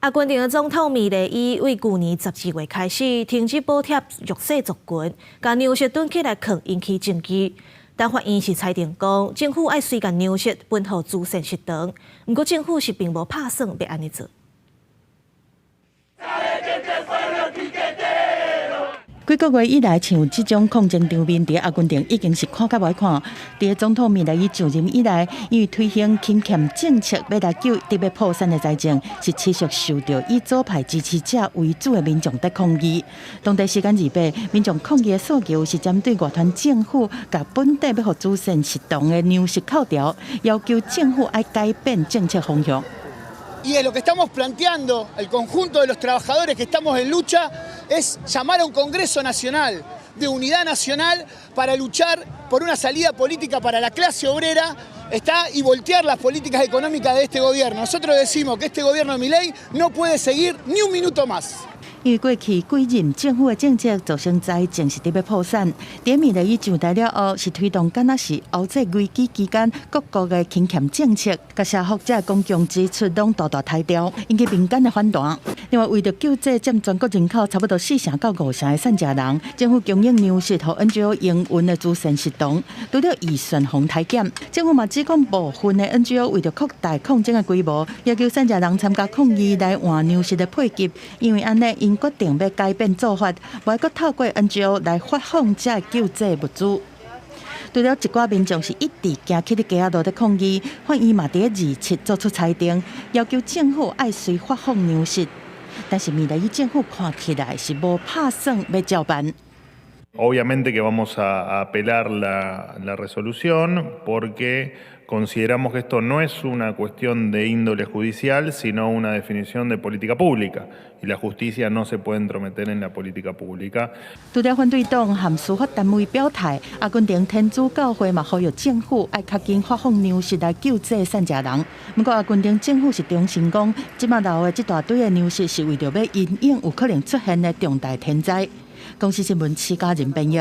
阿根廷的总统米雷伊为去年12月开始停止补贴弱势族群，将粮食囤起来扛，引起争议。但法院是裁定讲，政府爱随将粮食分予主权食堂，不过政府是并无打算要安尼做。几个月以来，像这种抗争场面，伫阿根廷已经是看甲袂看。伫总统米雷伊上任以来，因为推行倾欠政策，要来救特别破产的财政，是持续受到以左派支持者为主的民众在抗议。当地时间2八，民众抗议的诉求是针对外团政府甲本地要互主权食堂的粮食扣条，要求政府爱改变政策方向。Y de lo que estamos planteando, el conjunto de los trabajadores que estamos en lucha, es llamar a un Congreso Nacional de unidad nacional para luchar por una salida política para la clase obrera y voltear las políticas económicas de este gobierno. Nosotros decimos que este gobierno de Milei no puede seguir ni un minuto más. 因为过去几任政府的政策造成财政是特别破产，在米雷伊上台了后，是推动敢若是后这危机期间各国的倾欠政策，甲社福者公共支出拢大大抬调，引起民间的反弹。另外，为了救济占全国人口差不多4成到5成的善家人，政府供应粮食和 NGO 营运的主权食堂，除了预算红台减，政府嘛指控部分的 NGO 为了扩大抗争的规模，要求善家人参加抗议来换粮食的配给，因为安尼因决定要改变做法，还阁透过 NGO 来发放这救济物资。除了一寡民众是一直行起伫街仔路的抗议，法院嘛伫27做出裁定，要求政府爱随发放粮食。但是米雷伊政府看起来是无打算要照办。Obviamente que vamos a apelar la resolución porque consideramos que esto no es una cuestión de índole judicial, sino una definición de política pública. Y la justicia no se puede entrometer en la política pública. 除了反对党和司法单位表态，阿根廷天主教会嘛呼吁政府爱较紧发放粮食来救济善家人。不过阿根廷政府是重申讲，即马留的这大堆的粮食是为着要因应有可能出现的重大天灾。公司新闻，徐家人编译。